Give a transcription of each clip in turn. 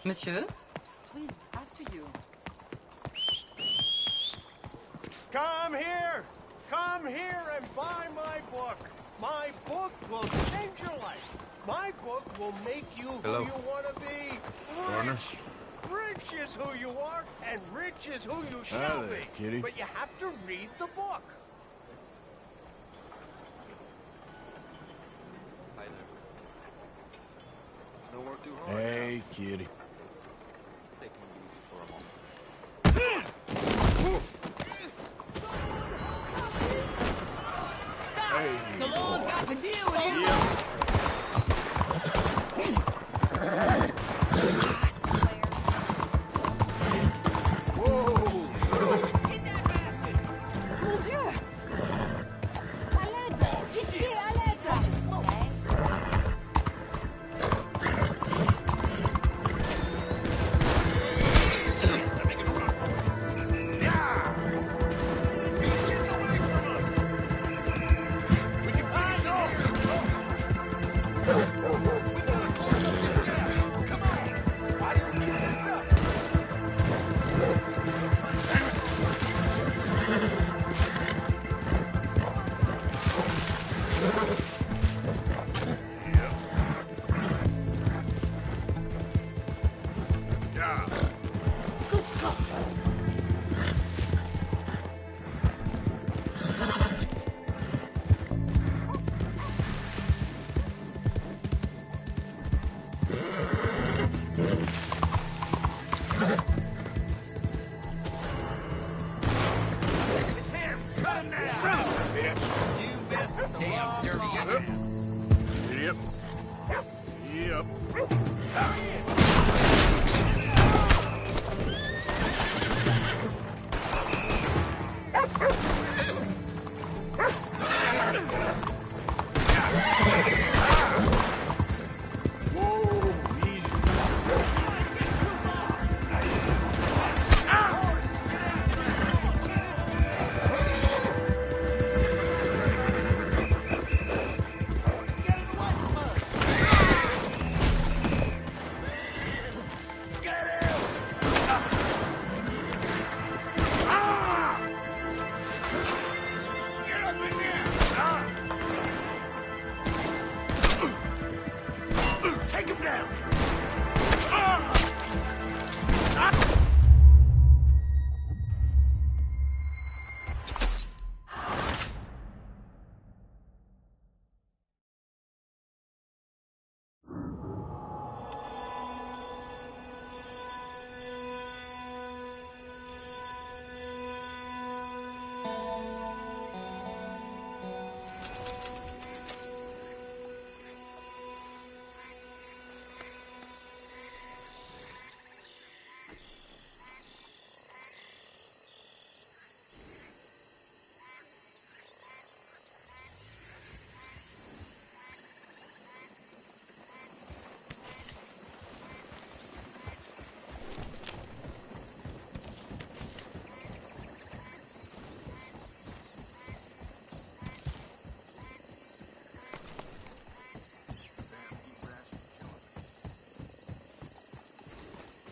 Monsieur? Please, after you. Come here and buy my book. My book will change your life. My book will make you who you want to be. Rich. Rich is who you are, and rich is who you shall be. Kitty. But you have to read the book. Hi there. Don't work too hard. Hey, kitty. Just taking it easy for a moment. Stop! Hey. The law's got to deal with you! Mon Dieu! À l'aide! Pitié, à l'aide!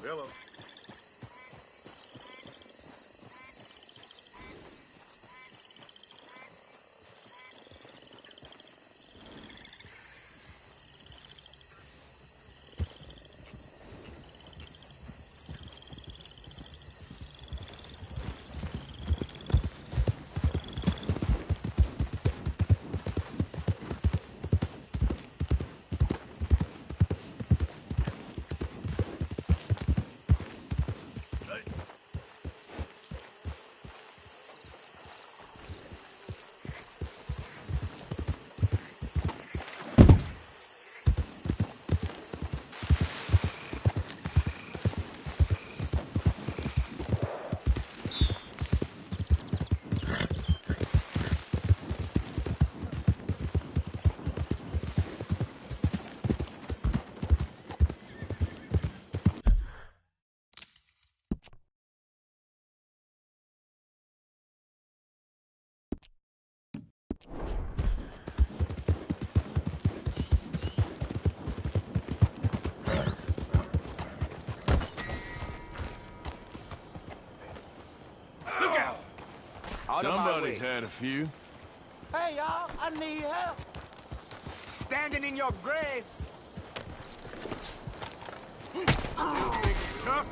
Hello. out of my way. Somebody's had a few. Hey, y'all, I need help. Standing in your grave. Still think you're tough?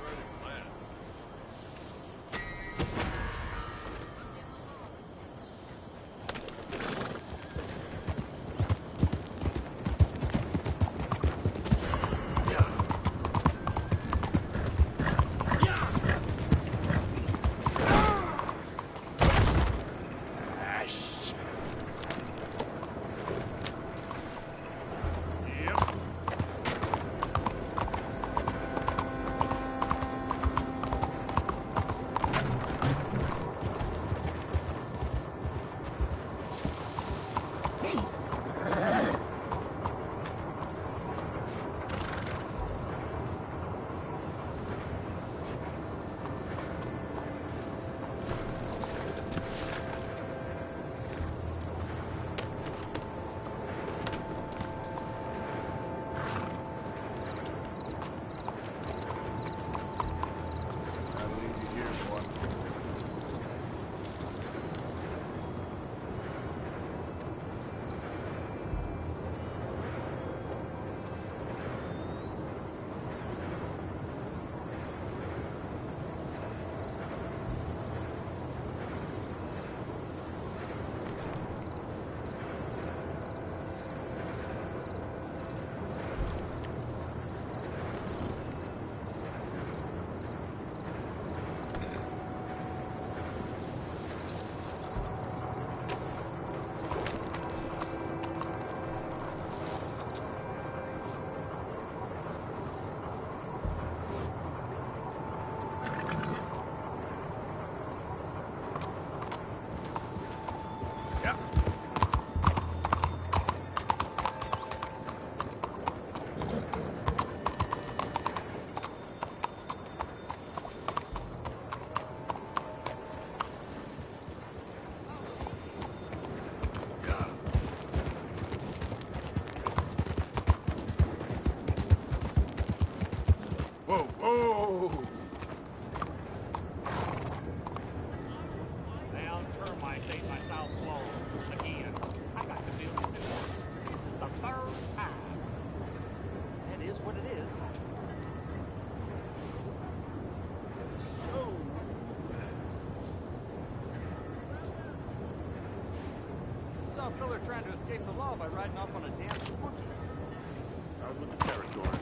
Whoa, whoa! Now termites ate my south wall again. I got to build it. This is the third time. That is what it is. So saw a fella trying to escape the law by riding off on a damn monkey. How's with the territory?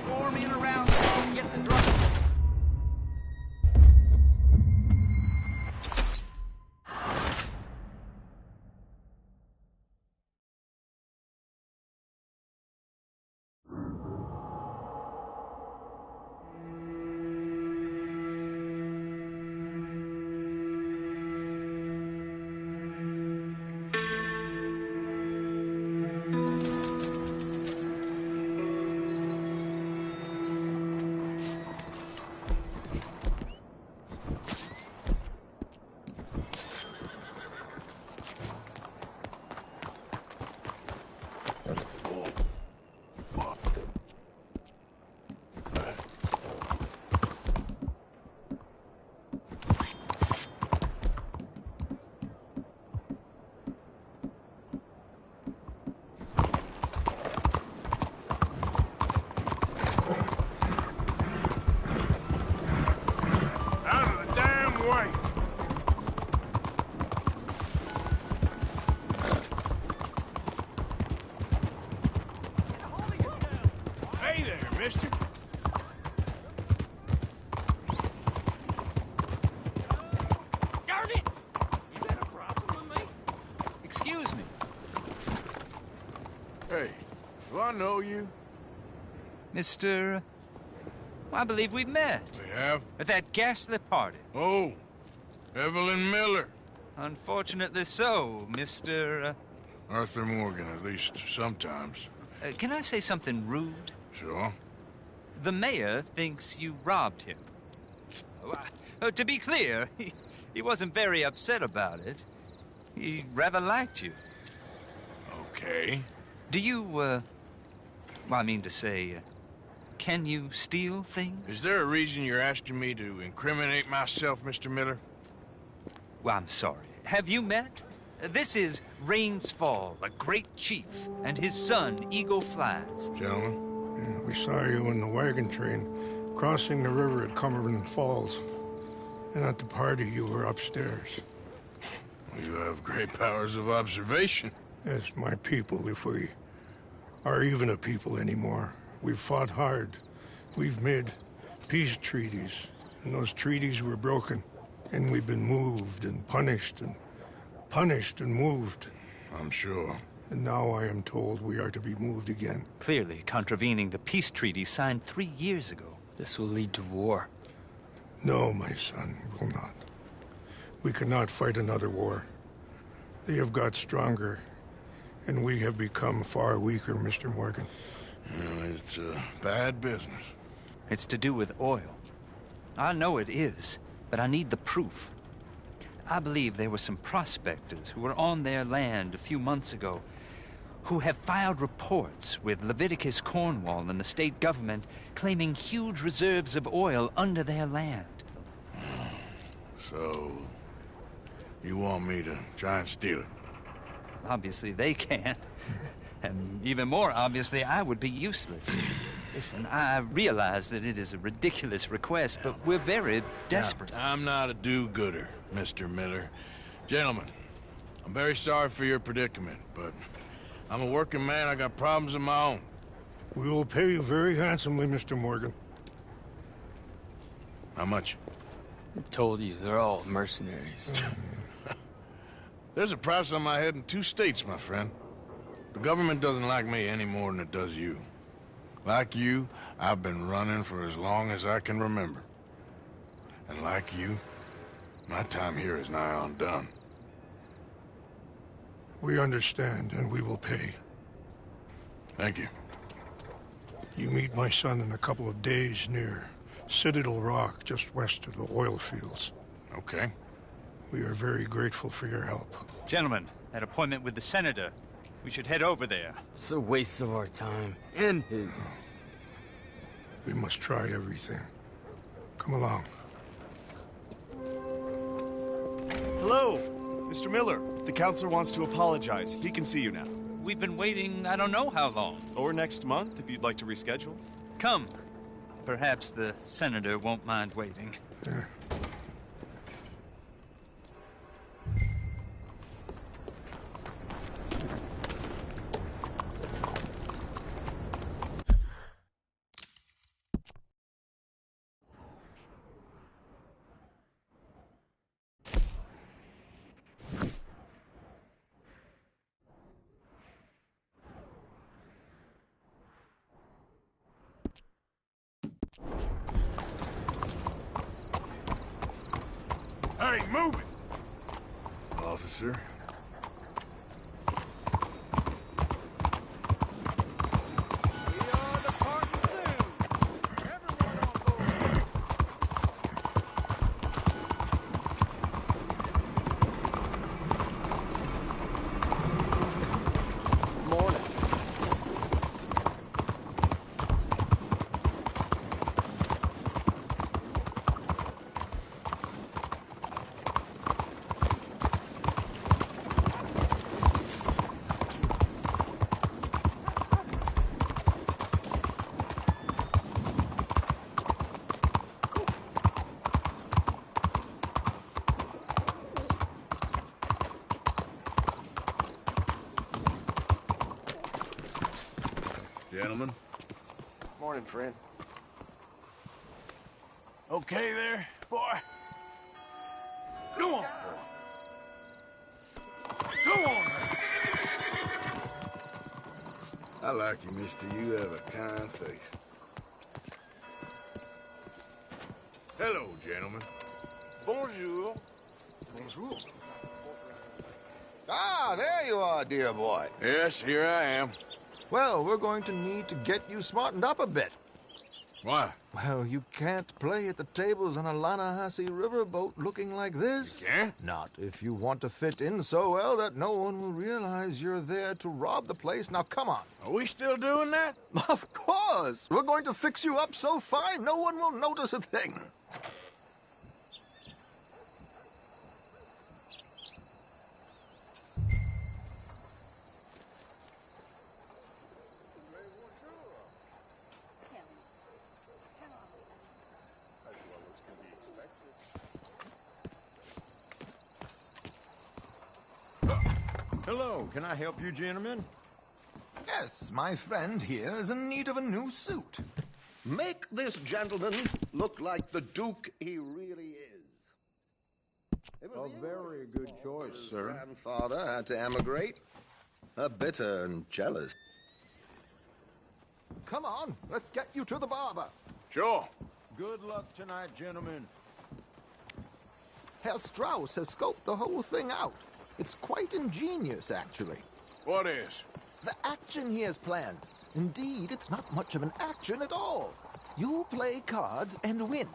Swarming around. Get the drug. Out of the damn way! Hey there, mister. Darn it! You got a problem with me? Excuse me. Hey, do I know you? Mr. I believe we've met. We have? At that ghastly party. Oh, Evelyn Miller. Unfortunately so, Mr. Arthur Morgan, at least sometimes. Can I say something rude? Sure. The mayor thinks you robbed him. To be clear, he wasn't very upset about it. He rather liked you. Okay. Do you, well, I mean to say, can you steal things? Is there a reason you're asking me to incriminate myself, Mr. Miller? Well, I'm sorry. Have you met? This is Rains Fall, a great chief, and his son, Eagle Flies. Gentlemen? Yeah, we saw you in the wagon train crossing the river at Cumberland Falls. And at the party, you were upstairs. You have great powers of observation. As my people, if we are even a people anymore. We've fought hard. We've made peace treaties, and those treaties were broken. And we've been moved and punished and moved. I'm sure. And now I am told we are to be moved again. Clearly contravening the peace treaty signed 3 years ago. This will lead to war. No, my son, will not. We cannot fight another war. They have got stronger, and we have become far weaker, Mr. Morgan. Well, it's bad business. It's to do with oil. I know it is, but I need the proof. I believe there were some prospectors who were on their land a few months ago who have filed reports with Leviticus Cornwall and the state government claiming huge reserves of oil under their land. So, you want me to try and steal it? Obviously they can't. And even more obviously, I would be useless. Listen, I realize that it is a ridiculous request, but we're very desperate. Now, I'm not a do-gooder, Mr. Miller. Gentlemen, I'm very sorry for your predicament, but I'm a working man. I got problems of my own. We will pay you very handsomely, Mr. Morgan. How much? I told you, they're all mercenaries. There's a price on my head in 2 states, my friend. The government doesn't like me any more than it does you. Like you, I've been running for as long as I can remember. And like you, my time here is nigh on done. We understand, and we will pay. Thank you. You meet my son in a couple of days near Citadel Rock, just west of the oil fields. Okay. We are very grateful for your help. Gentlemen, that appointment with the senator. We should head over there. It's a waste of our time. And his. We must try everything. Come along. Hello, Mr. Miller. The counselor wants to apologize. He can see you now. We've been waiting I don't know how long. Or next month, if you'd like to reschedule. Come. Perhaps the senator won't mind waiting. Yeah. Hey, move it! Officer. We are departing soon. Everyone on board. Morning. Gentlemen. Morning, friend. Okay there, boy? Go on, boy. Go on, man. I like you, mister. You have a kind face. Hello, gentlemen. Bonjour. Bonjour. Ah, there you are, dear boy. Yes, here I am. Well, we're going to need to get you smartened up a bit. Why? Well, you can't play at the tables on a Lannahechee riverboat looking like this. You can't? Not if you want to fit in so well that no one will realize you're there to rob the place. Now, come on. Are we still doing that? Of course. We're going to fix you up so fine no one will notice a thing. Hello, can I help you, gentlemen? Yes, my friend here is in need of a new suit. Make this gentleman look like the Duke he really is. A very good choice, His sir. grandfather had to emigrate. A bitter and jealous. Come on, let's get you to the barber. Sure. Good luck tonight, gentlemen. Herr Strauss has scoped the whole thing out. It's quite ingenious, actually. What is? The action he has planned. Indeed, it's not much of an action at all. You play cards and win.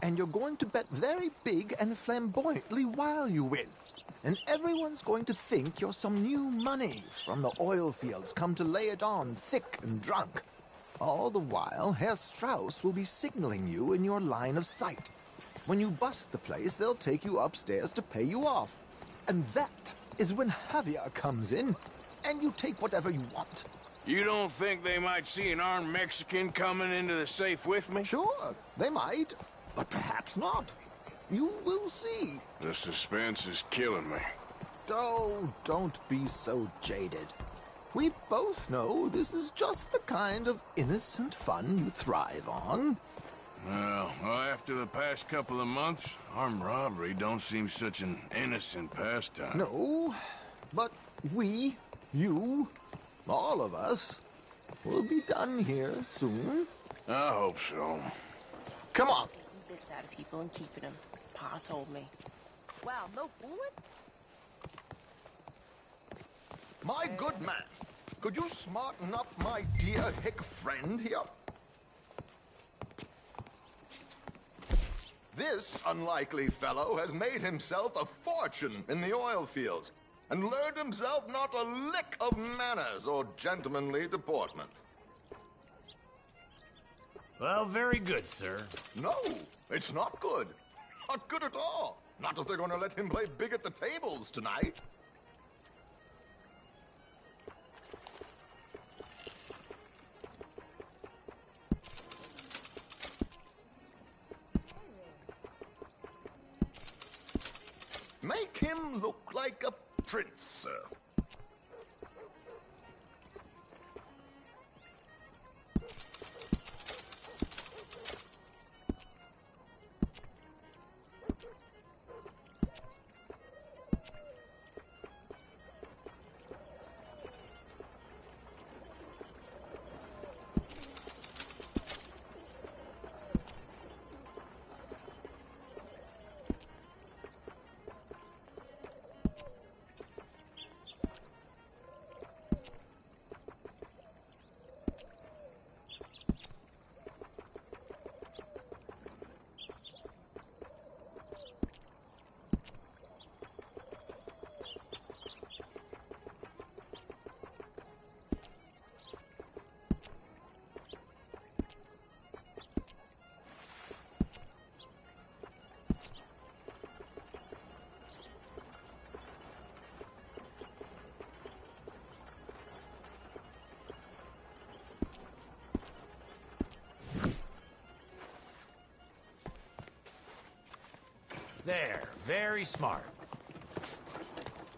And you're going to bet very big and flamboyantly while you win. And everyone's going to think you're some new money from the oil fields come to lay it on thick and drunk. All the while, Herr Strauss will be signaling you in your line of sight. When you bust the place, they'll take you upstairs to pay you off. And that is when Javier comes in, and you take whatever you want. You don't think they might see an armed Mexican coming into the safe with me? Sure, they might, but perhaps not. You will see. The suspense is killing me. Oh, don't be so jaded. We both know this is just the kind of innocent fun you thrive on. Well, after the past couple of months, armed robbery don't seem such an innocent pastime. No, but we, you, all of us, will be done here soon. I hope so. Come on. Taking bits out of people and keeping them. Pa told me. Wow, no fooling? My good man, could you smarten up my dear hick friend here? This unlikely fellow has made himself a fortune in the oil fields and learned himself not a lick of manners or gentlemanly deportment. Well, very good, sir. No, it's not good. Not good at all. Not if they're going to let him play big at the tables tonight. Make him look like a prince, sir. There, very smart.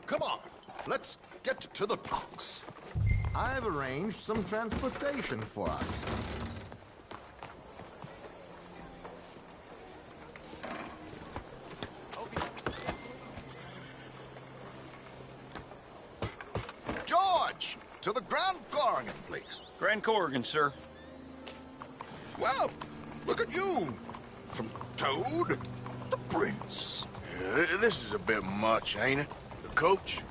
Come on, let's get to the docks. I've arranged some transportation for us. George, to the Grand Corrigan, please. Grand Corrigan, sir. Well, look at you. From Toad to Prince. Yeah, this is a bit much, ain't it? The coach?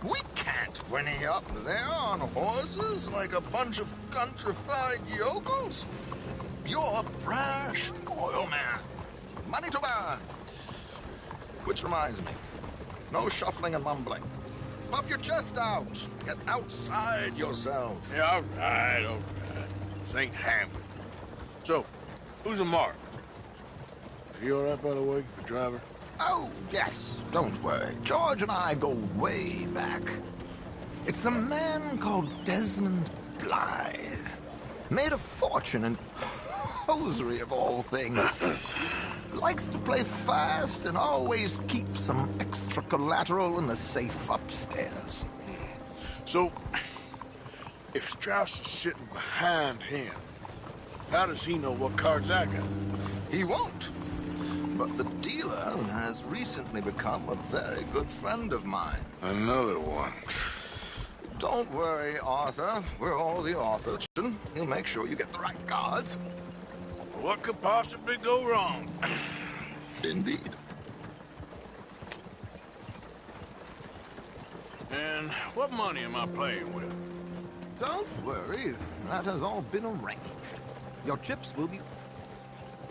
We can't whinny up there on horses like a bunch of countrified yokels. You're a brash oil man. Money to burn. Which reminds me, no shuffling and mumbling. Puff your chest out. Get outside yourself. Yeah, all right, all right. This ain't Hamlet. So, who's a mark? Is he all right, by the way, the driver? Oh, yes. Don't worry. George and I go way back. It's a man called Desmond Blythe. Made a fortune in hosiery of all things. Likes to play fast and always keeps some extra collateral in the safe upstairs. So, if Strauss is sitting behind him, how does he know what cards I got? He won't. But the dealer has recently become a very good friend of mine. Another one. Don't worry, Arthur. We're all the authors. He'll make sure you get the right cards. What could possibly go wrong? Indeed. And what money am I playing with? Don't worry. That has all been arranged. Your chips will be...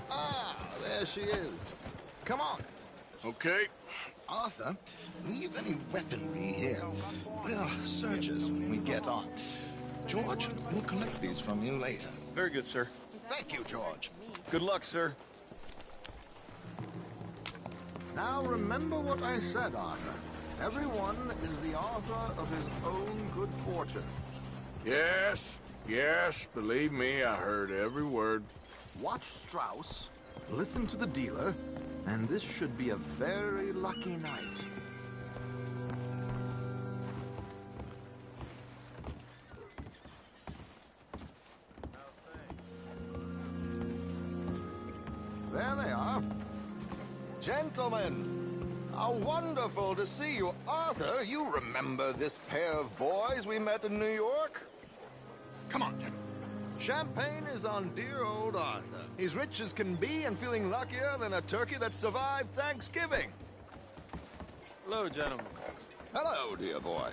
Ah, there she is. Come on. Okay. Arthur, leave any weaponry here. They'll search us when we get on. George, we'll collect these from you later. Very good, sir. Thank you, George. Good luck, sir. Now remember what I said, Arthur. Everyone is the author of his own good fortune. Yes, yes, believe me, I heard every word. Watch Strauss, listen to the dealer, and this should be a very lucky night. There they are. Gentlemen, how wonderful to see you. Arthur, you remember this pair of boys we met in New York? Come on, gentlemen. Champagne is on dear old Arthur. He's rich as can be and feeling luckier than a turkey that survived Thanksgiving. Hello, gentlemen. Hello, dear boy.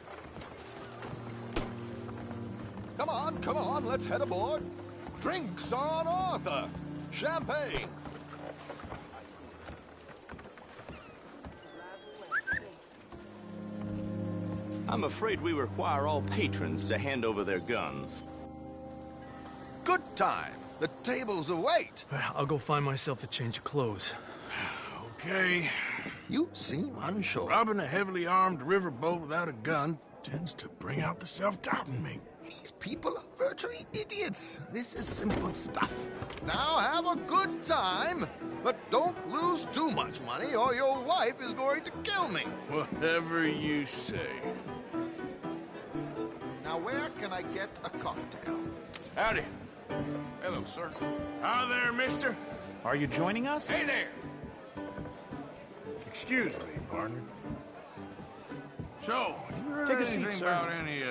Come on, let's head aboard. Drinks on Arthur. Champagne. I'm afraid we require all patrons to hand over their guns. Good time. The tables await. I'll go find myself a change of clothes. Okay. You seem unsure. Robbing a heavily armed riverboat without a gun tends to bring out the self-doubt in me. These people are virtually idiots. This is simple stuff. Now have a good time, but don't lose too much money or your wife is going to kill me. Whatever you say. Now where can I get a cocktail? Howdy. Hello, sir. Hi there, mister. Are you joining us? Hey there. Excuse me, partner. So, you heard Take a seat, anything sir. about any,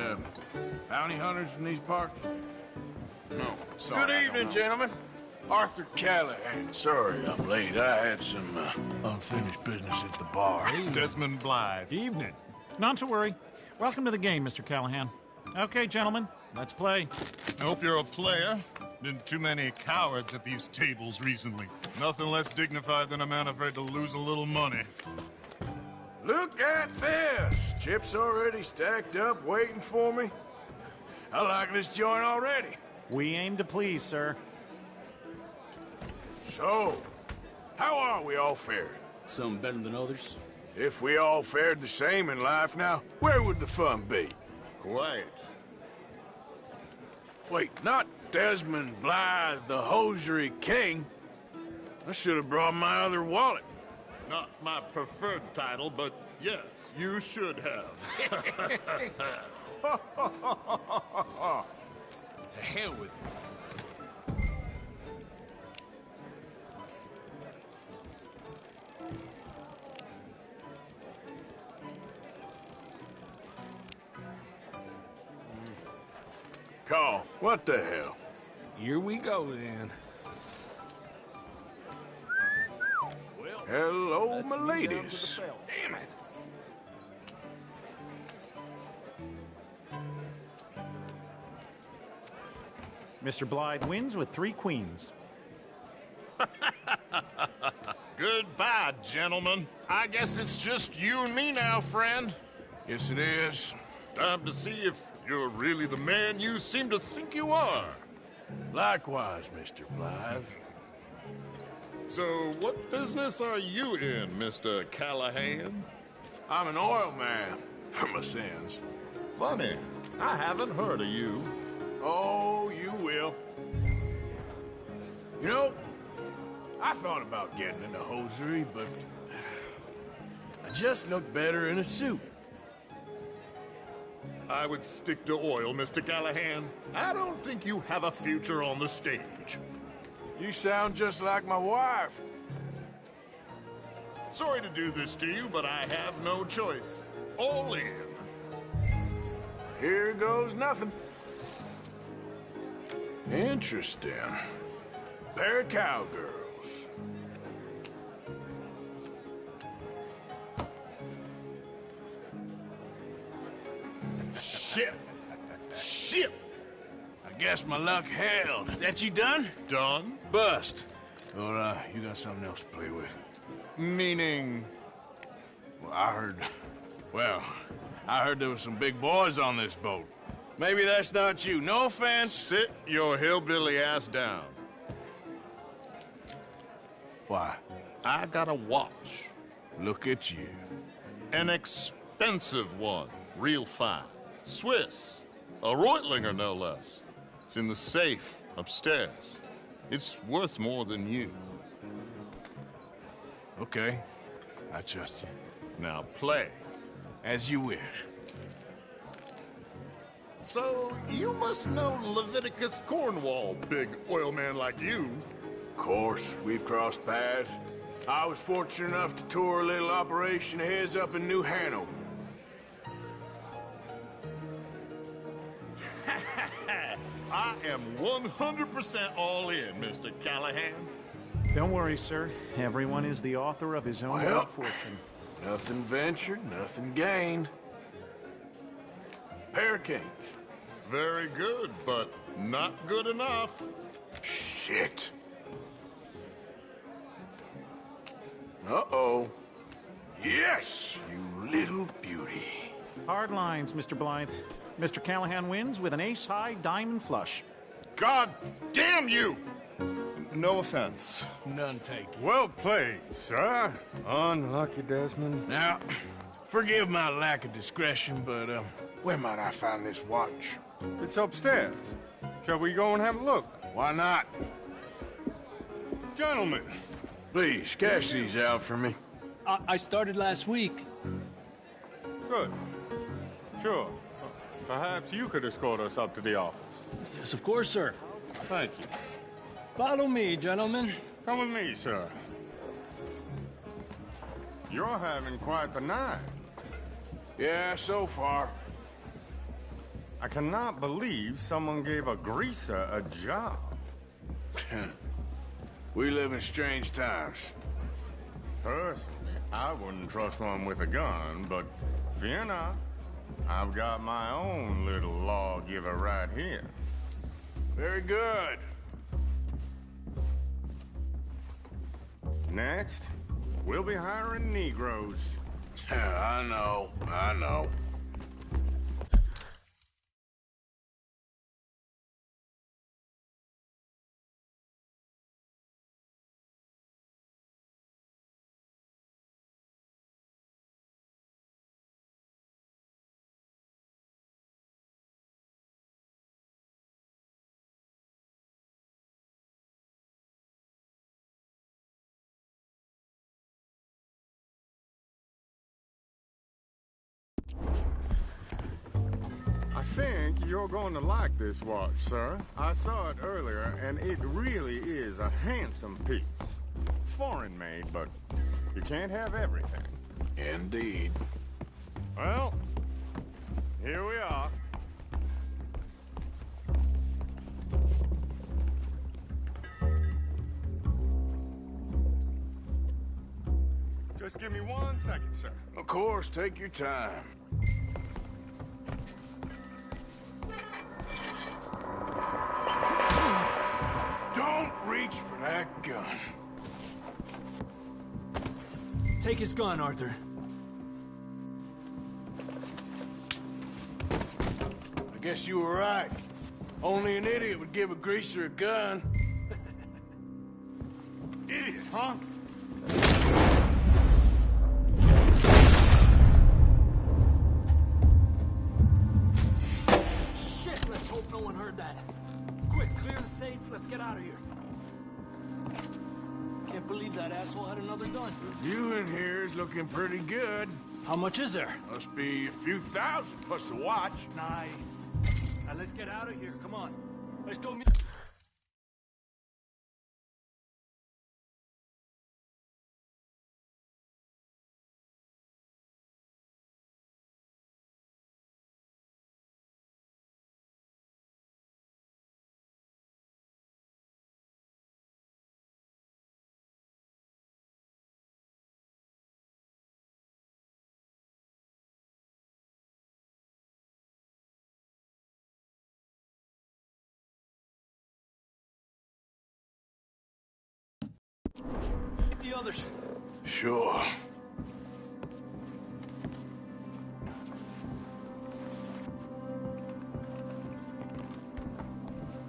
bounty hunters in these parts? No, sorry. Good evening, gentlemen. Arthur Callahan. Sorry I'm late. I had some, unfinished business at the bar. Desmond Blythe. Evening. Not to worry. Welcome to the game, Mr. Callahan. Okay, gentlemen, let's play. I hope you're a player. Been too many cowards at these tables recently. Nothing less dignified than a man afraid to lose a little money. Look at this! Chips already stacked up, waiting for me. I like this joint already. We aim to please, sir. So, how are we all faring? Some better than others. If we all fared the same in life now, where would the fun be? Quiet. Wait, not Desmond Blythe, the hosiery king. I should have brought my other wallet. Not my preferred title, but yes, you should have. To hell with it. Carl, what the hell? Here we go, then. Well, hello, my ladies. Damn it! Mr. Blythe wins with 3 queens. Goodbye, gentlemen. I guess it's just you and me now, friend. Yes, it is. Time to see if you're really the man you seem to think you are. Likewise, Mr. Blythe. So, what business are you in, Mr. Callahan? I'm an oil man, for my sins. Funny, I haven't heard of you. Oh, you will. You know, I thought about getting into hosiery, but I just look better in a suit. I would stick to oil, Mr. Callahan. I don't think you have a future on the stage. You sound just like my wife. Sorry to do this to you, but I have no choice. All in. Here goes nothing. Interesting. Pair of cowgirls. Shit! Shit! I guess my luck held. Is that you done? Done? Bust. Or, you got something else to play with? Meaning? Well, I heard there was some big boys on this boat. Maybe that's not you. No offense. Sit your hillbilly ass down. Why? I got a watch. Look at you. An expensive one. Real fine. Swiss. A Reutlinger, no less. It's in the safe upstairs. It's worth more than you. Okay. I trust you. Now play. As you wish. So, you must know Leviticus Cornwall, big oil man like you. Of course, we've crossed paths. I was fortunate enough to tour a little operation of his up in New Hanover. I am 100% all in, Mr. Callahan. Don't worry, sir. Everyone is the author of his own Well, good fortune. Nothing ventured, nothing gained. Pair of kings. Very good, but not good enough. Shit. Uh-oh. Yes, you little beauty. Hard lines, Mr. Blythe. Mr. Callahan wins with an ace-high diamond flush. God damn you! No offense. None taken. Well played, sir. Unlucky, Desmond. Now, forgive my lack of discretion, but, where might I find this watch? It's upstairs. Shall we go and have a look? Why not? Gentlemen. Please, cash these out for me. I started last week. Good. Sure. Perhaps you could escort us up to the office. Yes, of course, sir. Thank you. Follow me, gentlemen. Come with me, sir. You're having quite the night. Yeah, so far. I cannot believe someone gave a greaser a job. We live in strange times. Personally, I wouldn't trust one with a gun, but fear not. I've got my own little lawgiver right here. Very good. Next, we'll be hiring Negroes. I know. think you're going to like this watch, sir. I saw it earlier, and it really is a handsome piece. Foreign made, but you can't have everything. Indeed. Well, here we are. Just give me 1 second, sir. Of course, take your time. Don't reach for that gun. Take his gun, Arthur. I guess you were right. Only an idiot would give a greaser a gun. Idiot, huh? Shit, let's hope no one heard that. Quick, clear the safe, let's get out of here. Can't believe that asshole had another gun. The view in here is looking pretty good. How much is there? Must be a few thousand plus the watch. Nice. Now let's get out of here, come on. Let's go meet... the others. Sure.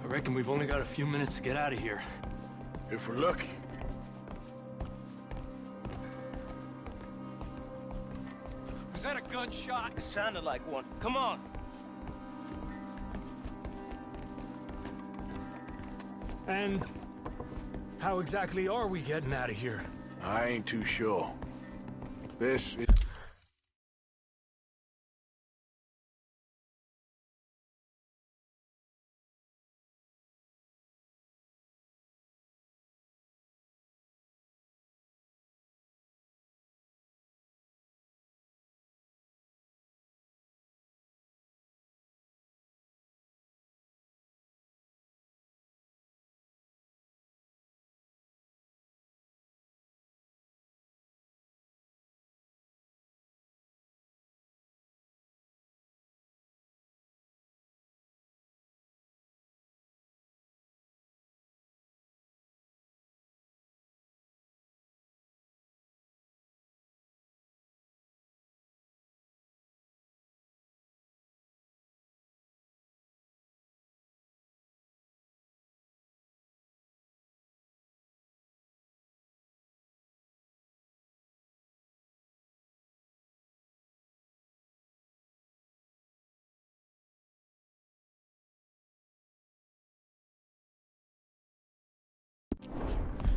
I reckon we've only got a few minutes to get out of here. If we're lucky. Was that a gunshot? It sounded like one. Come on. And how exactly are we getting out of here? I ain't too sure. This is...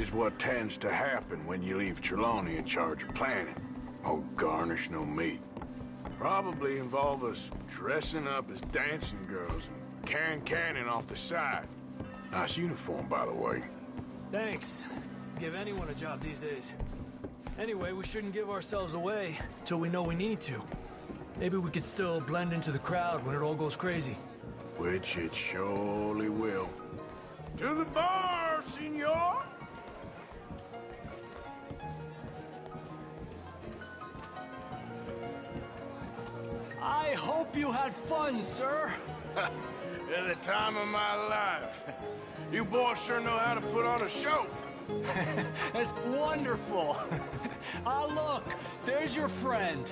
is what tends to happen when you leave Trelawney in charge of planning. Oh, garnish no meat. Probably involve us dressing up as dancing girls and carrying cannon off the side. Nice uniform, by the way. Thanks. Give anyone a job these days. Anyway, we shouldn't give ourselves away till we know we need to. Maybe we could still blend into the crowd when it all goes crazy. Which it surely will. To the bar, senor! I hope you had fun, sir. At the time of my life. You boys sure know how to put on a show. That's wonderful. Ah, look, there's your friend.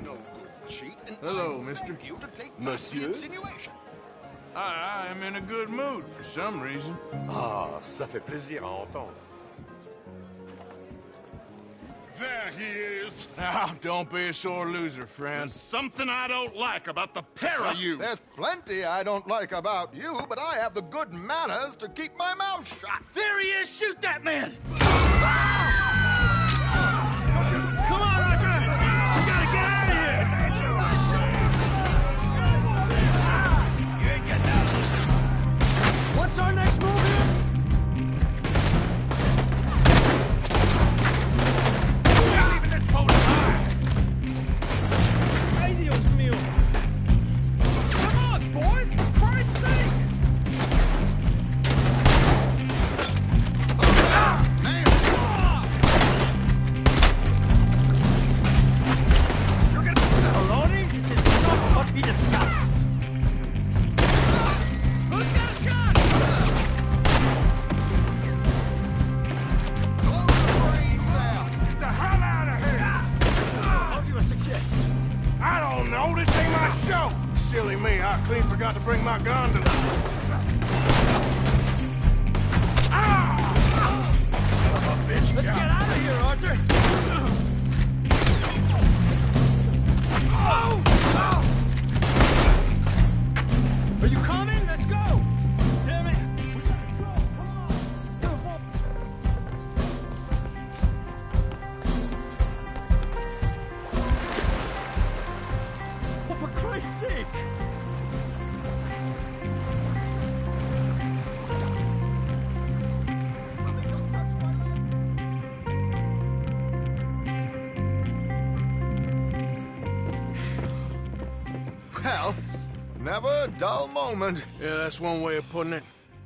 No good cheat. Hello, mister. You to take Monsieur? insinuation. I am in a good mood for some reason. Ah, ça fait plaisir à entendre. There he is. Now, don't be a sore loser, friend. There's something I don't like about the pair of you. There's plenty I don't like about you, but I have the good manners to keep my mouth shut. There he is! Shoot that man! Come on, Arthur! We gotta get out of here! No, this ain't my show! Silly me, I clean forgot to bring my gondola. Ah! Oh, bitch, Let's get out of here, Arthur! Oh! Are you coming? Let's go! Damn it! We got control! Come on! Oh, for Christ's sake! Well, never a dull moment. Yeah, that's one way of putting it.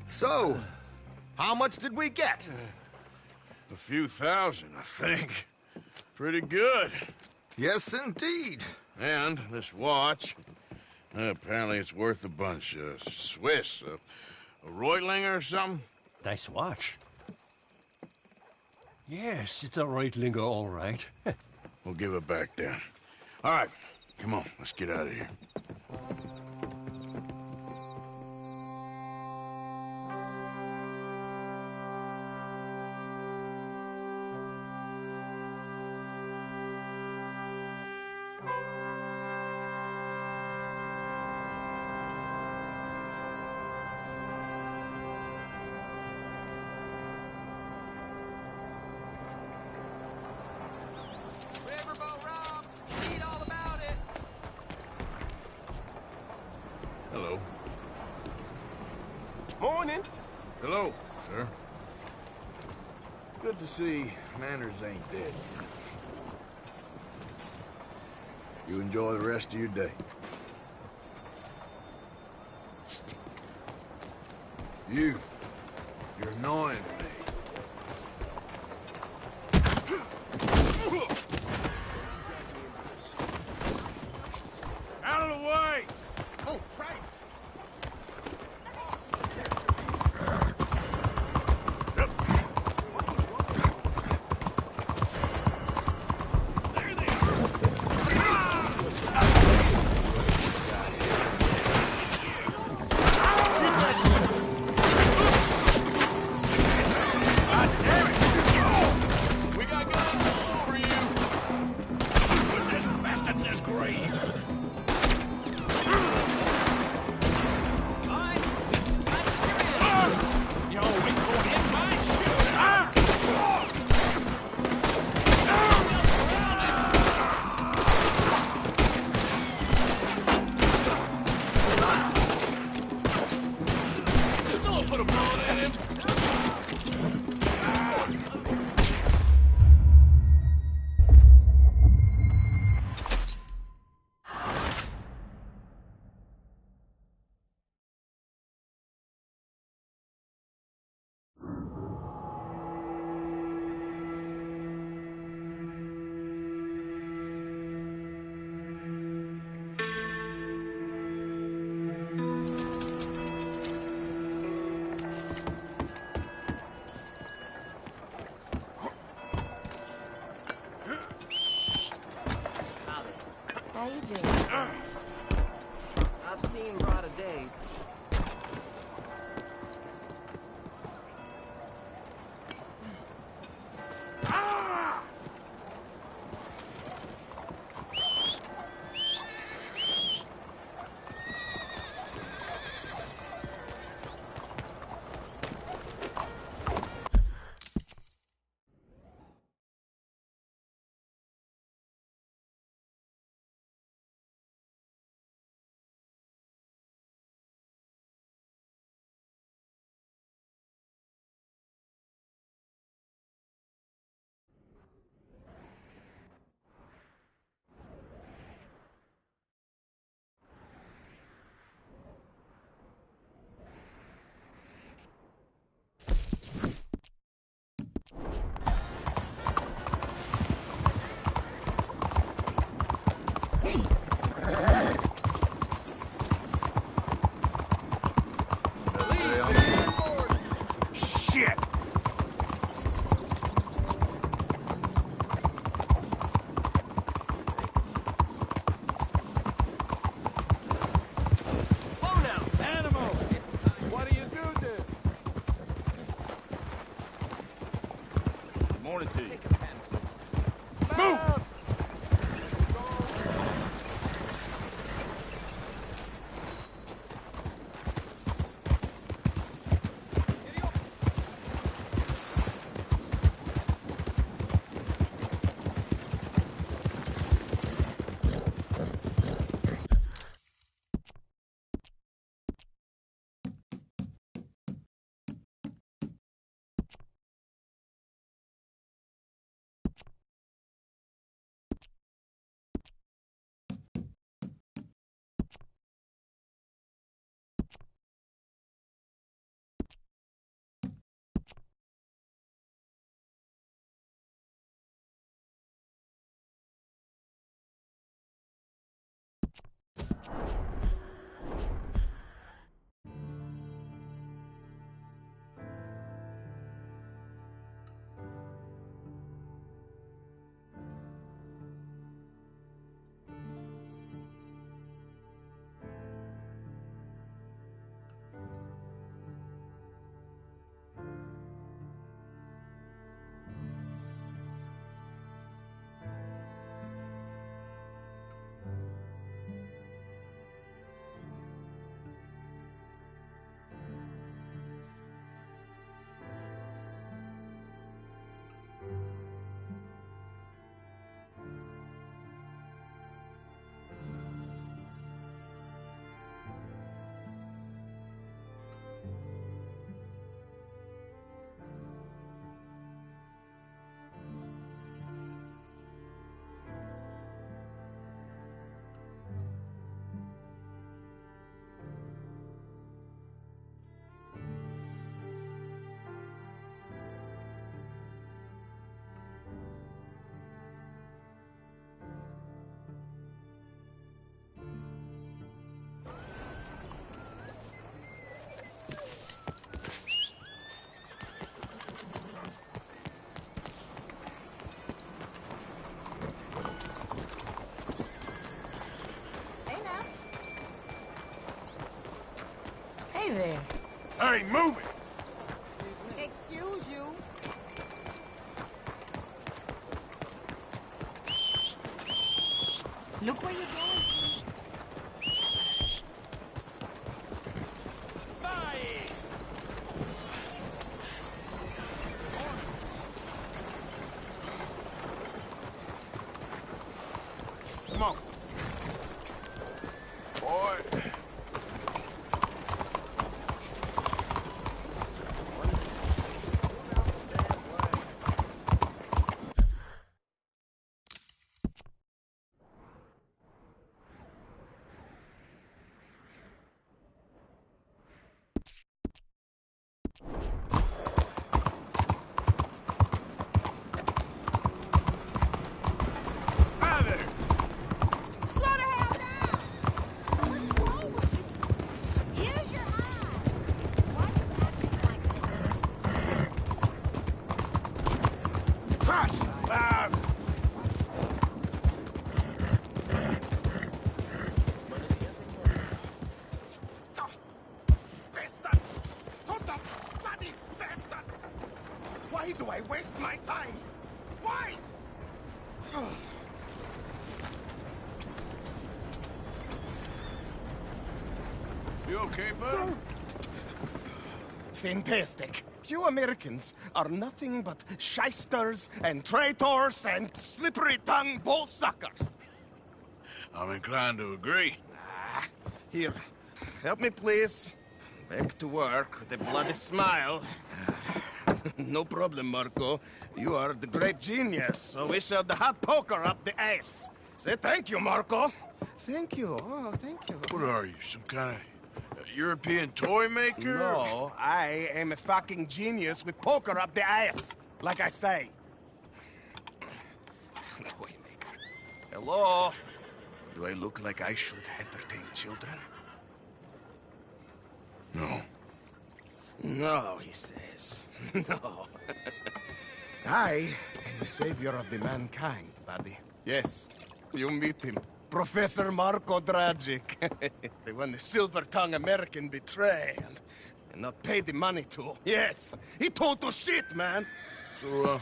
So, how much did we get? A few thousand, I think. Pretty good. Yes, indeed. And this watch, apparently it's worth a bunch. Swiss, a Reutlinger or something? Nice watch. Yes, it's a Reutlinger, all right. We'll give it back then. All right, come on, let's get out of here. Hello. Morning. Hello, sir. Good to see manners ain't dead yet. You enjoy the rest of your day. You're annoying me. Out of the way! Oh, Christ! How you doing? I've seen brighter days. there. Hey, move it! Excuse you. Look where you're going. Come on. Boy. Hi there. Slow the hell down! What's wrong with you? Use your eyes! Why are you acting like that? Crash! Bastards! Total bloody bastards! Why do I waste my time? Why? You okay, bud? Fantastic. You Americans are nothing but shysters and traitors and slippery-tongued bullsuckers. I'm inclined to agree. Here, help me, please. Back to work with a bloody smile. No problem, Marco. You are the great genius, so we shall the hot poker up the ass. Say thank you, Marco. Thank you. Oh, thank you. What are you, some kind of European toy maker? No, I am a fucking genius with poker up the ass, like I say. Toy maker. Hello? Do I look like I should entertain children? No. No, he says. No. I am the savior of the mankind, buddy. Yes, you meet him. Professor Marco Dragic. The one the silver-tongued American betray and not pay the money to. Yes, he total shit, man. So,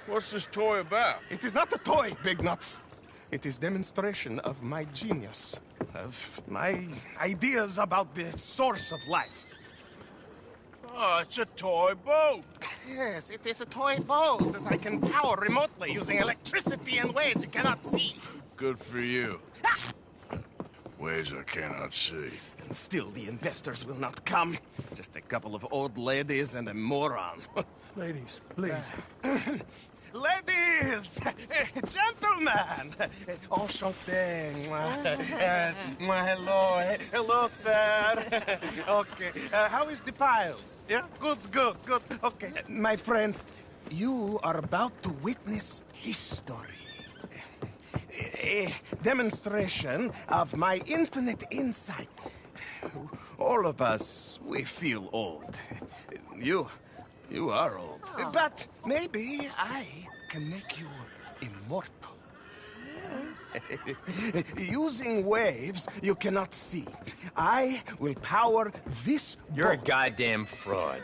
what's this toy about? It is not a toy, Big Nuts. It is demonstration of my genius, of my ideas about the source of life. Oh, it's a toy boat. Yes, it is a toy boat that I can power remotely using electricity in ways you cannot see. Good for you. Ways I cannot see. And still the investors will not come. Just a couple of old ladies and a moron. Ladies, please. Ladies! Gentlemen! Enchanté. Hello. Hello, sir. Okay. How is the piles? Yeah? Good. Okay. My friends, you are about to witness history. A demonstration of my infinite insight. All of us, we feel old. You are old. Oh. But maybe I can make you immortal. Using waves you cannot see. I will power this You're a boat. goddamn fraud.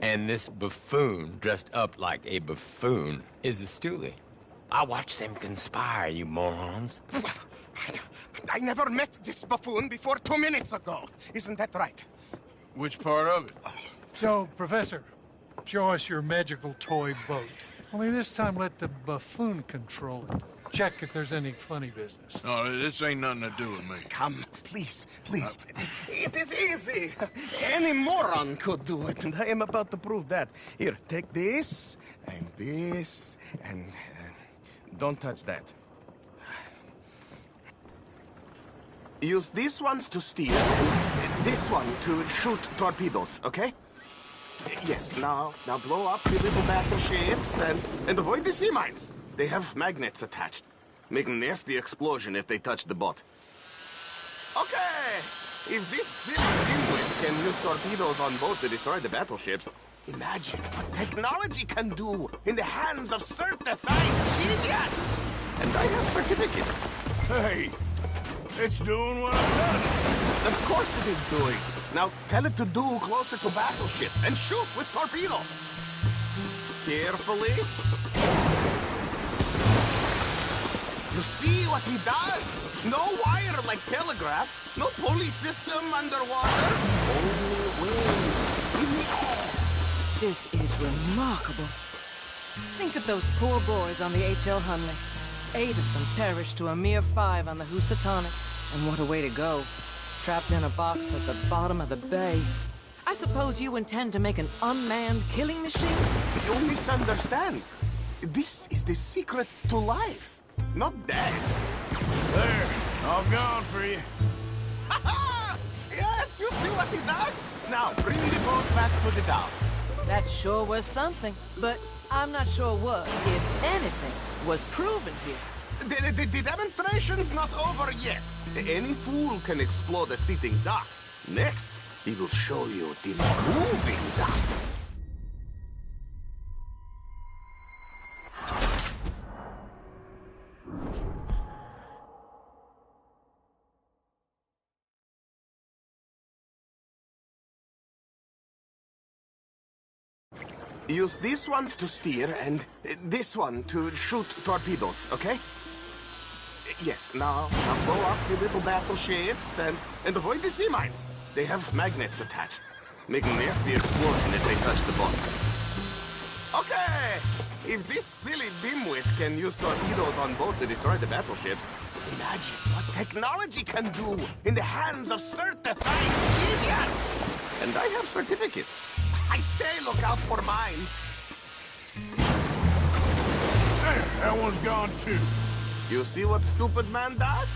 And this buffoon, dressed up like a buffoon, is a stoolie. I watched them conspire, you morons. I never met this buffoon before 2 minutes ago. Isn't that right? Which part of it? So, Professor, show us your magical toy boat. Only this time let the buffoon control it. Check if there's any funny business. No, this ain't nothing to do with me. Come, please. It is easy. Any moron could do it, and I am about to prove that. Here, take this, and don't touch that. Use these ones to steer, and this one to shoot torpedoes, okay? Yes, now blow up the little battleships and avoid the sea mines. They have magnets attached. Make a nasty explosion if they touch the boat. Okay! If this silly dimwit can use torpedoes on boat to destroy the battleships, imagine what technology can do in the hands of certified genius! And I have certificate. Hey, it's doing what I done. Of course it is doing. Now tell it to do closer to battleship and shoot with torpedo. Carefully. You see what he does? No wire like telegraph. No pulley system underwater. Only waves in the air. This is remarkable. Think of those poor boys on the H.L. Hunley. 8 of them perished to a mere 5 on the Housatonic. And what a way to go. Trapped in a box at the bottom of the bay. I suppose you intend to make an unmanned killing machine? You misunderstand. This is the secret to life. Not death. There, all gone for you. Ha-ha! Yes, you see what he does? Now, bring the boat back to the dock. That sure was something, but I'm not sure what, if anything, was proven here. The demonstration's not over yet. Any fool can explode a sitting dock. Next, he will show you the moving dock. Use these ones to steer and this one to shoot torpedoes, okay? Yes, now blow up the little battleships and avoid the sea mines. They have magnets attached, making nasty explosion if they touch the bottom. Okay, if this silly dimwit can use torpedoes on boat to destroy the battleships, imagine what technology can do in the hands of certified genius! And I have certificates. I say look out for mines. There, that one's gone too. You see what stupid man does?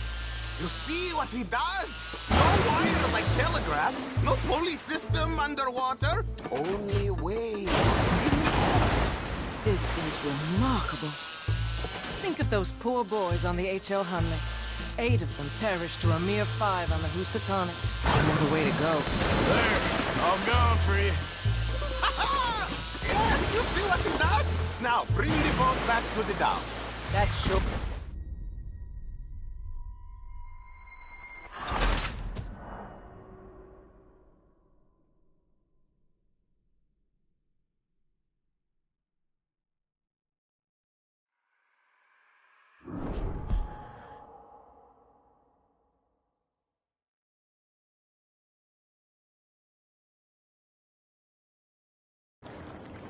You see what he does? No wire like telegraph, no pulley system underwater, only waves in the air. This is remarkable. Think of those poor boys on the H.L. Hunley. 8 of them perished to a mere 5 on the Housatonic. What a way to go. There, all gone for you. Ha-ha! Yes, you see what he does? Now, bring the boat back to the dock. That's sure.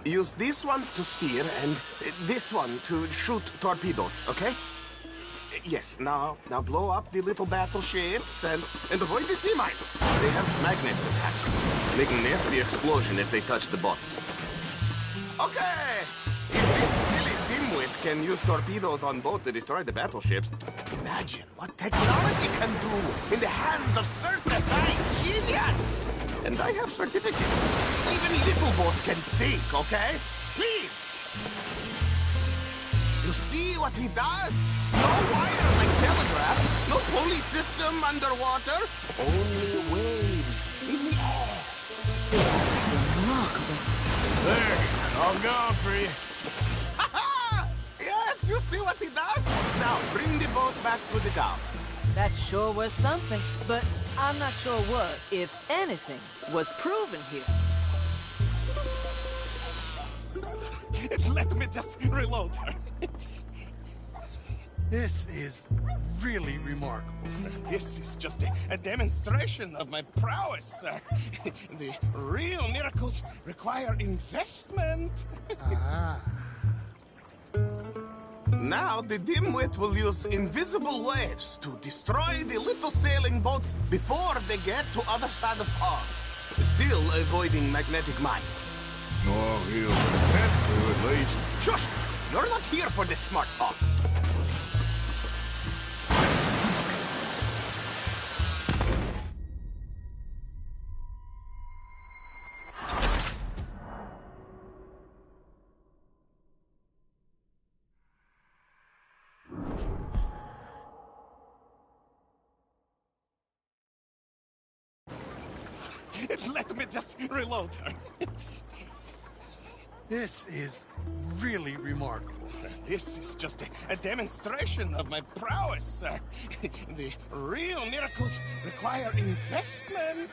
Use these ones to steer and this one to shoot torpedoes, okay? Yes, now blow up the little battleships and avoid the sea mines. They have magnets attached, making nasty explosion if they touch the bottom. Okay, if this silly dimwit can use torpedoes on boat to destroy the battleships, imagine what technology can do in the hands of certified genius! And I have certificates. Even little boats can sink, okay? Please! You see what he does? No wire like telegraph, no pulley system underwater, only waves in the air. Remarkable. There, all gone for you. Ha-ha! Yes, you see what he does? Now, bring the boat back to the dock. That sure was something, but I'm not sure what, if anything, was proven here. Let me just reload her. This is really remarkable. This is just a demonstration of my prowess, sir. The real miracles require investment. Ah. Now the dimwit will use invisible waves to destroy the little sailing boats before they get to other side of pond. Still avoiding magnetic mines. Well, he'll attempt to at least. Shush! You're not here for this smart talk. Let me just reload her. This is really remarkable. This is just a demonstration of my prowess, sir. The real miracles require investment.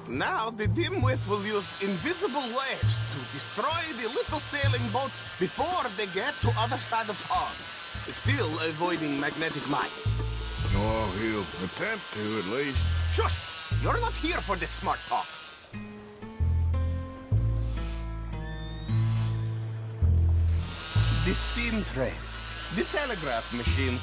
Now the dimwit will use invisible waves to destroy the little sailing boats before they get to other side of pond. Still avoiding magnetic mines. Oh, he'll attempt to, at least. Shush! You're not here for this smart talk. The steam train, the telegraph machine,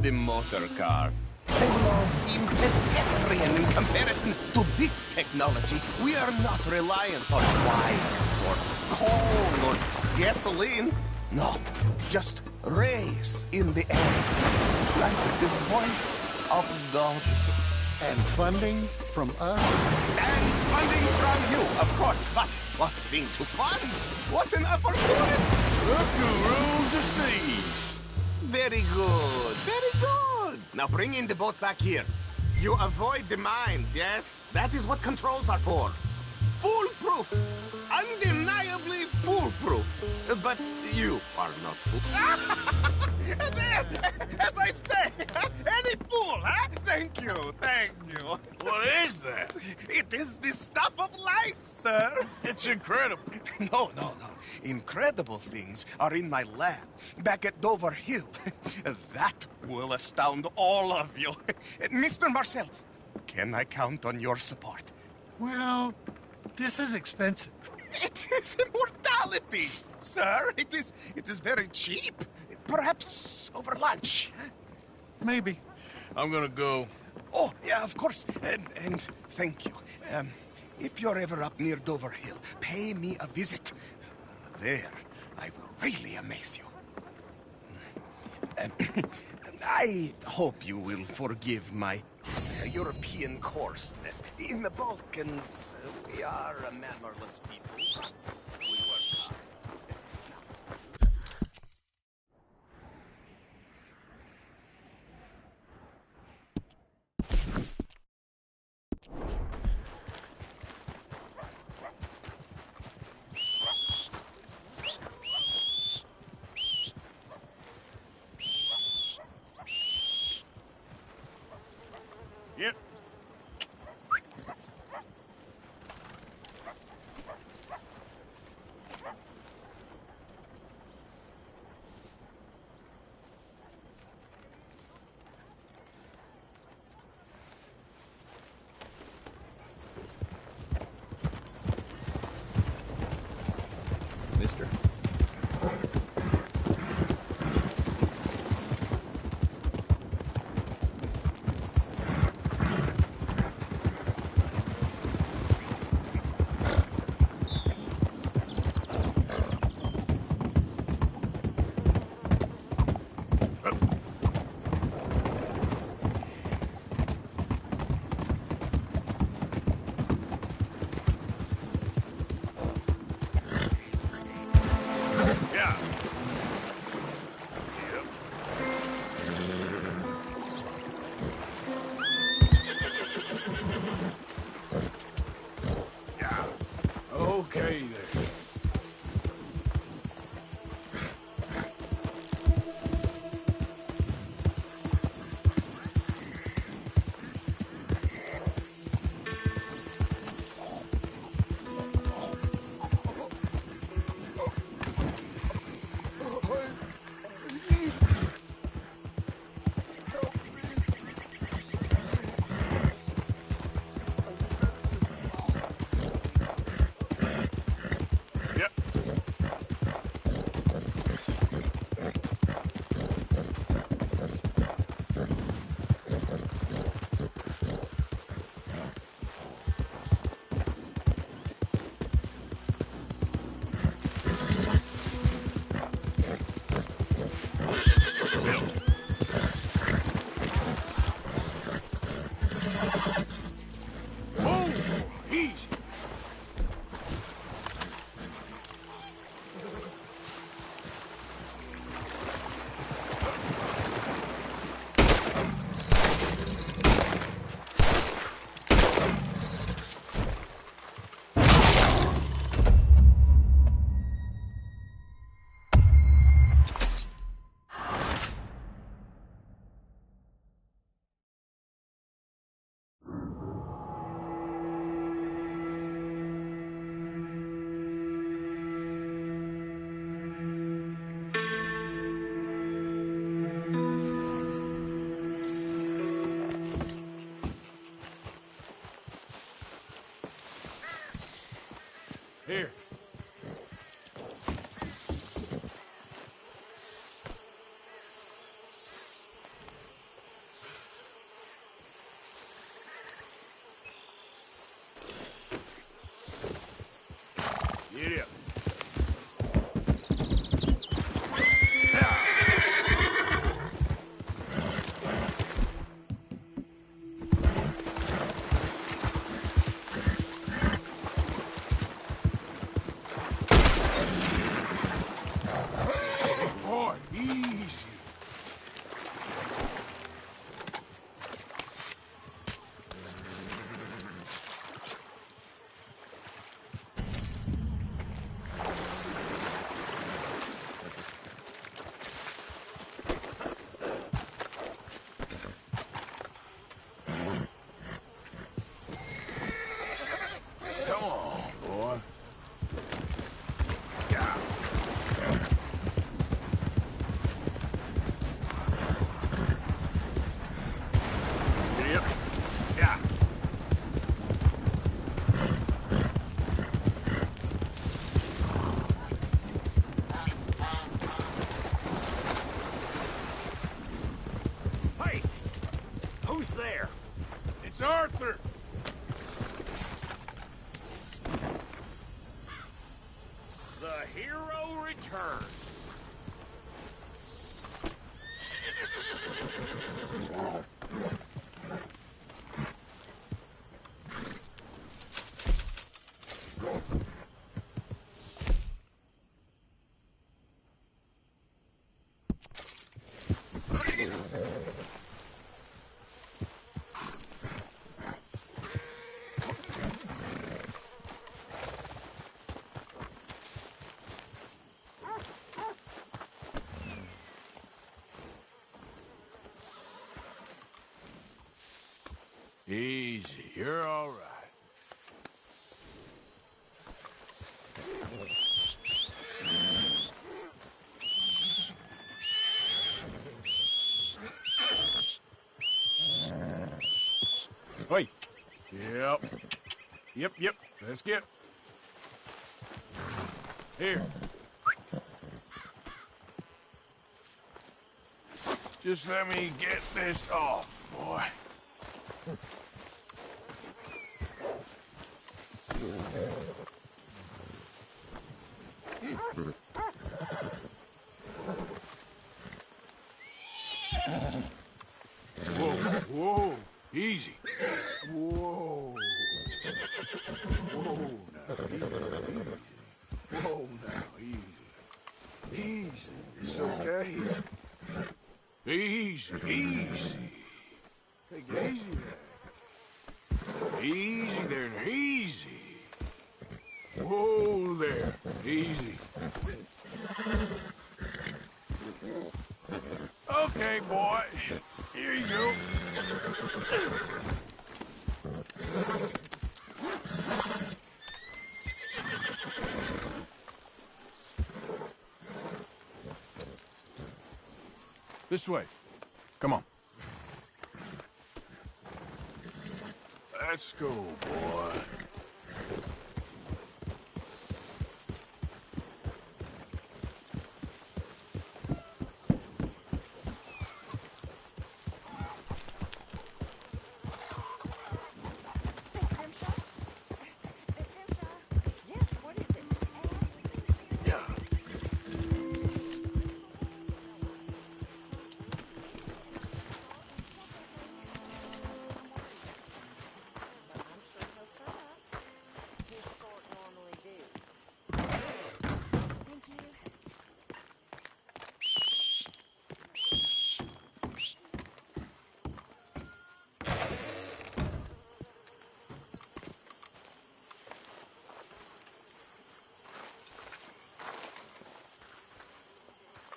the motor car. They will all seem pedestrian in comparison to this technology. We are not reliant on wires or coal or gasoline. No, just rays in the air, like the voice of God. And funding from us? And funding from you, of course. But what thing to fund? What an opportunity! Look who rules the seas. Very good, very good. Now bring in the boat back here. You avoid the mines, yes? That is what controls are for. Foolproof. Undeniably foolproof. But you are not foolproof. As I say, any fool, huh? Thank you, thank you. What is that? It is the stuff of life, sir. It's incredible. No. Incredible things are in my lab, back at Dover Hill. That will astound all of you. Mr. Marcel, can I count on your support? Well, this is expensive. It is immortality, sir. It is very cheap. Perhaps over lunch. Maybe. I'm gonna go. Oh, yeah, of course. And thank you. If you're ever up near Dover Hill, pay me a visit. There, I will really amaze you. I hope you will forgive my European coarseness. In the Balkans, we are a mannerless people. We work hard. Yep. Mister. there? It's Arthur! The hero returns. Easy, you're all right. Oi. Yep. Yep. Let's get. Here. Just let me get this off, boy. Whoa, easy. Whoa. Whoa, now, easy. Whoa, now, easy. Easy, it's okay. Easy. Take it easy there. Easy there, easy. Whoa there, easy. Okay, boy. Here you go. This way. Come on. Let's go, boy.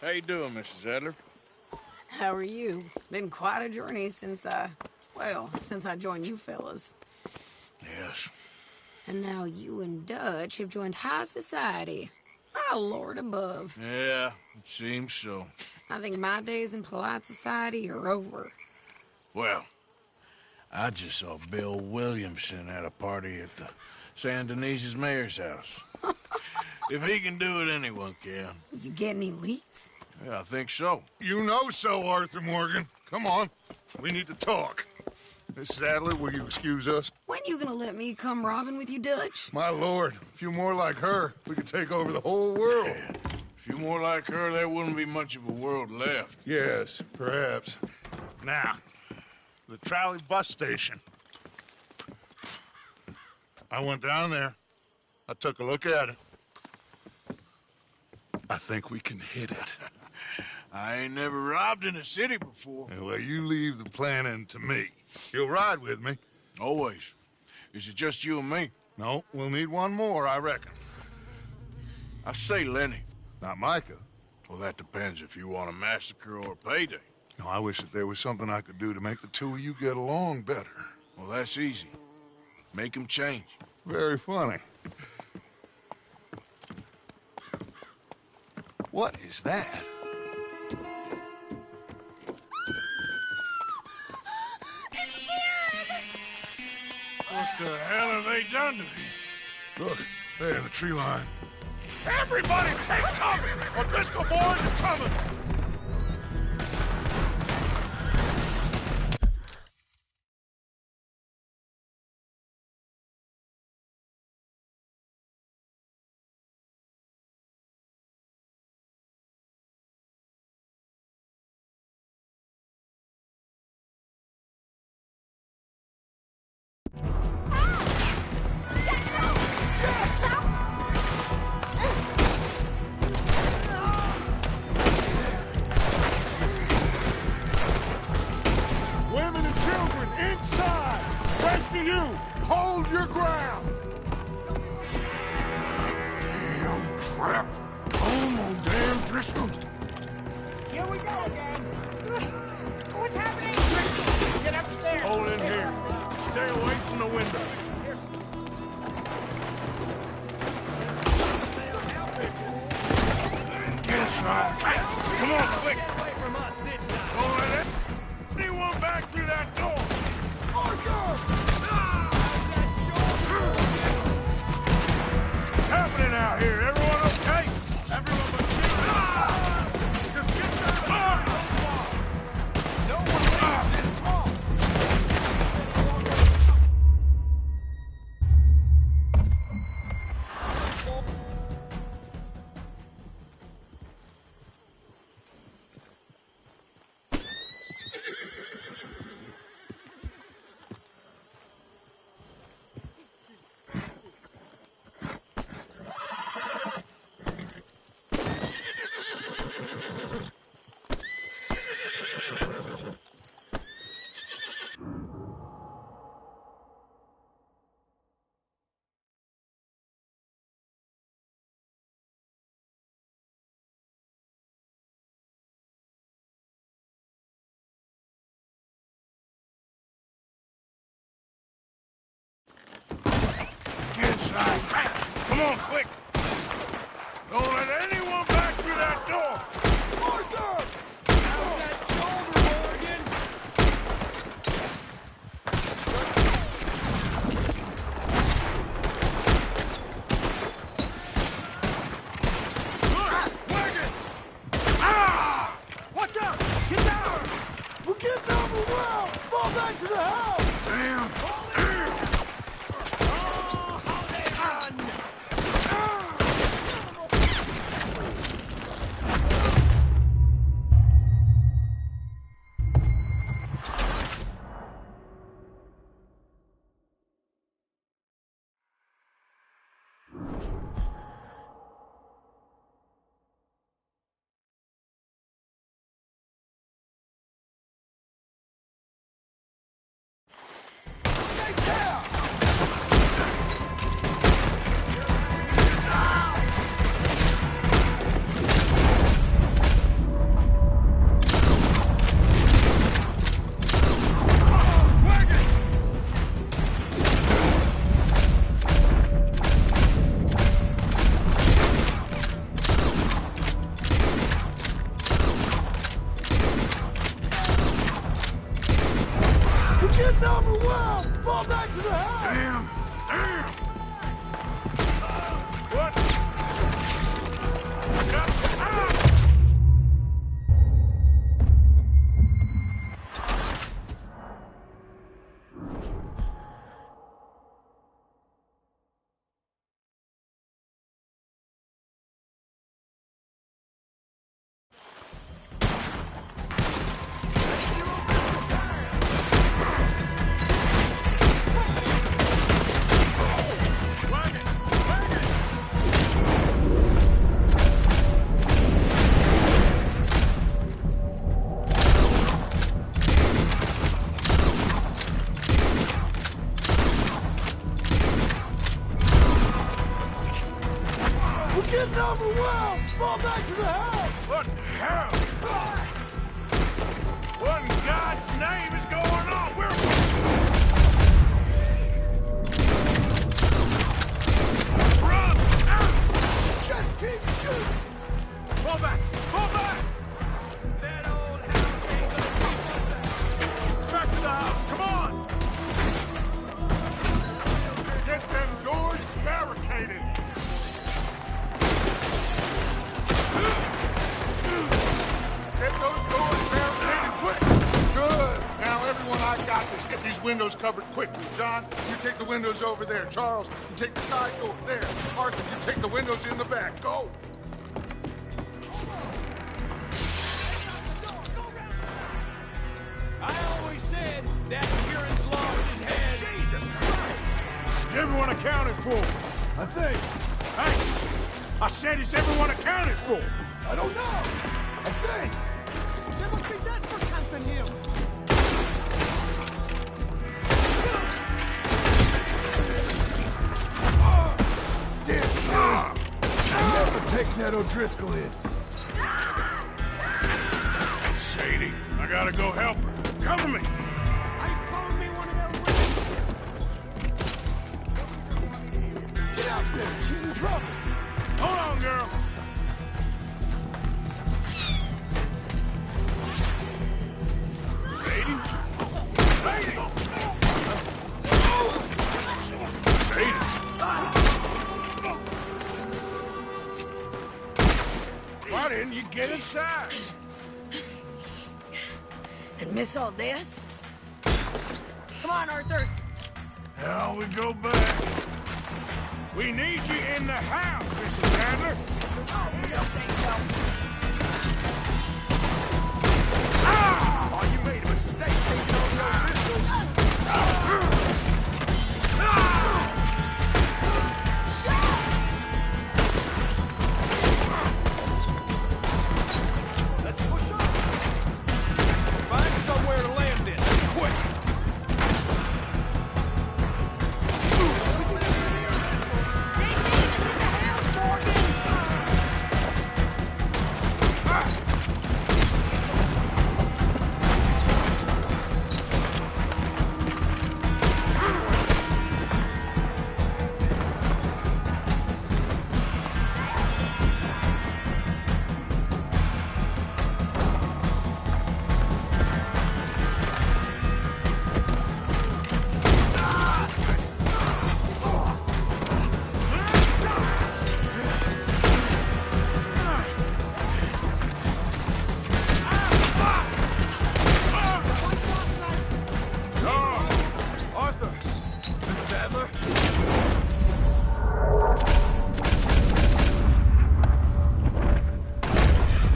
How you doing, Mrs. Adler? How are you? Been quite a journey since I joined you fellas. Yes. And now you and Dutch have joined high society. My lord above. Yeah, it seems so. I think my days in polite society are over. Well, I just saw Bill Williamson at a party at the San Denise's mayor's house. If he can do it, anyone can. You get any leads? Yeah, I think so. You know so, Arthur Morgan. Come on. We need to talk. Mrs. Adler, will you excuse us? When you gonna let me come robbing with you, Dutch? My lord, a few more like her, we could take over the whole world. Yeah. A few more like her, there wouldn't be much of a world left. Yes, perhaps. Now, the trolley bus station. I went down there. I took a look at it. I think we can hit it. I ain't never robbed in a city before. Well, you leave the planning to me. You'll ride with me? Always. Is it just you and me? No, we'll need one more, I reckon. I say Lenny. Not Micah. Well, that depends if you want a massacre or a payday. No, I wish that there was something I could do to make the two of you get along better. Well, that's easy. Make them change. Very funny. What is that? What the hell have they done to me? Look, there in the tree line. Everybody take cover! O'Driscoll boys are coming! of you, hold your ground! Damn crap! Oh, damn Driscoll! Here we go again. What's happening? Get upstairs. Hold in here. Stay away from the window. Get inside fast. Come on, quick. Away from us this time. Don't let anyone back through that door. Arthur! What's happening out here? Everyone okay? Everyone but you. Just get that. No one leaves this swamp. Get inside fast. Come on, quick. Don't let anyone back through that door. Arthur! How's that shoulder, Morgan? Wagon! Ah! Watch out! Get down! We're getting overwhelmed! Fall back to the house! Damn! overwhelmed! Fall back to the house! What the hell? What in God's name is going on? We're... Run! Out! Just keep shooting! Fall back! Fall back! That old house ain't gonna keep us out. Back to the house! Come on! Get them doors barricaded! Get those doors barricaded quick! Good! Now, everyone, I got this. Get these windows covered quickly. John, you take the windows over there. Charles, you take the side doors there. Arthur, you take the windows in the back. Go! I always said that Kieran's lost his head. Jesus Christ! Is everyone accounted for? I think. Hey! I said, is everyone accounted for? I don't know. I think. They must be desperate camping here. that O'Driscoll in. Sadie, I gotta go help her. Cover me! Phone me one of those. Get out there! She's in trouble! Hold on, girl! Sadie? Sadie! Sadie! Why didn't you get inside? And miss all this? Come on, Arthur. Now we go back. We need you in the house, Mrs. Handler. Oh, no, thank you. Ah! Oh, you made a mistake taking on the O'Driscolls. Let's push on. Find somewhere to land in. Quick!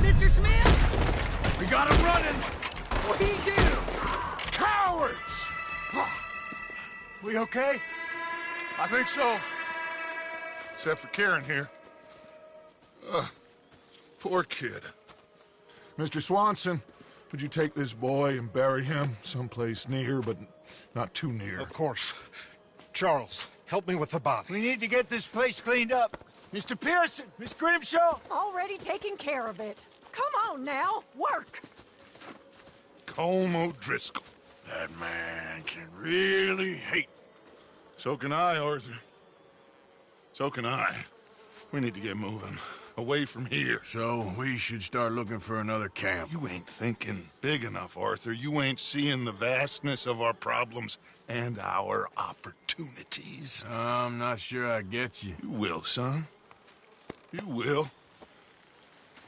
Mr. Smith? We got him running! We do! Cowards! We okay? I think so. Except for Karen here. Poor kid. Mr. Swanson, would you take this boy and bury him someplace near, but not too near? Of course. Charles, help me with the body. We need to get this place cleaned up. Mr. Pearson, Miss Grimshaw. Already taking care of it. Come on now, work. Colm O'Driscoll. That man can really hate. So can I, Arthur. So can I. We need to get moving. Away from here. So, we should start looking for another camp. You ain't thinking big enough, Arthur. You ain't seeing the vastness of our problems and our opportunities. I'm not sure I get you. You will, son. You will.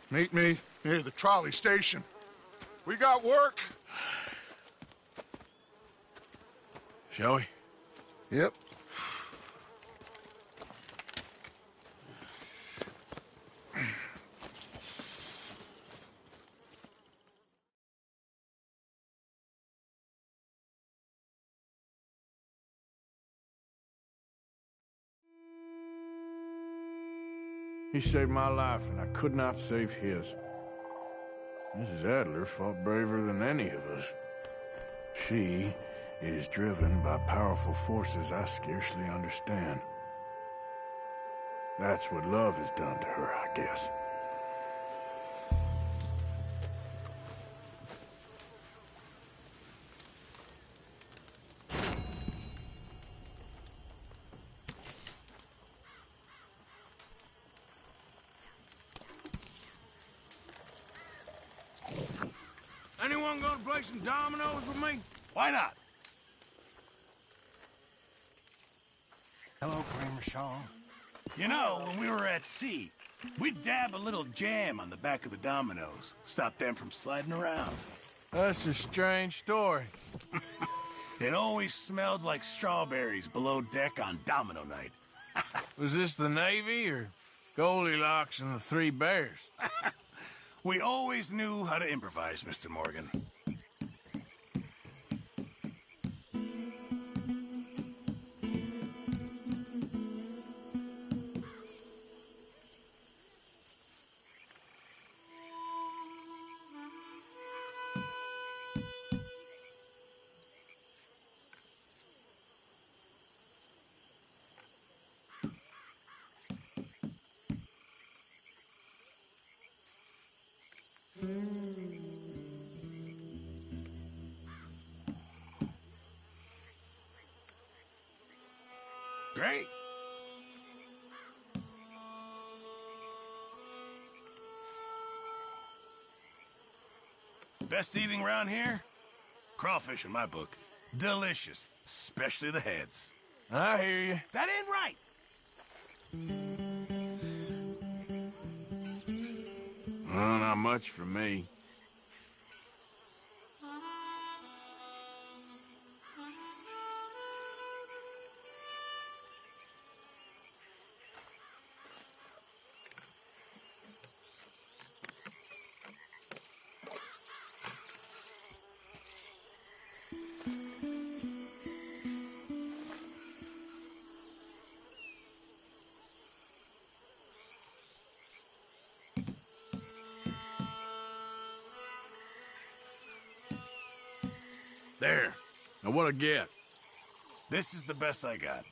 Meet me near the trolley station. We got work. Shall we? Yep. He saved my life, and I could not save his. Mrs. Adler fought braver than any of us. She is driven by powerful forces I scarcely understand. That's what love has done to her, I guess. Anyone gonna play some dominoes with me? Why not? Hello, Grimshaw. You know, when we were at sea, we'd dab a little jam on the back of the dominoes. Stop them from sliding around. That's a strange story. It always smelled like strawberries below deck on domino night. Was this the Navy or Goldilocks and the Three Bears? We always knew how to improvise, Mr. Morgan. Great. Best eating around here? Crawfish in my book. Delicious, especially the heads. I hear you. That ain't right. Well, not much for me. There. Now what I get? This is the best I got.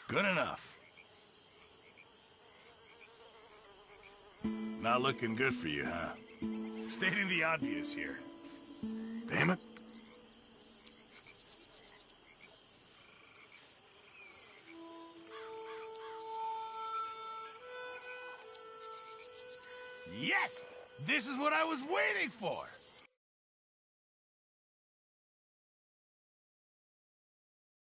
Good enough. Not looking good for you, huh? Stating the obvious here. Damn it. Yes! This is what I was waiting for!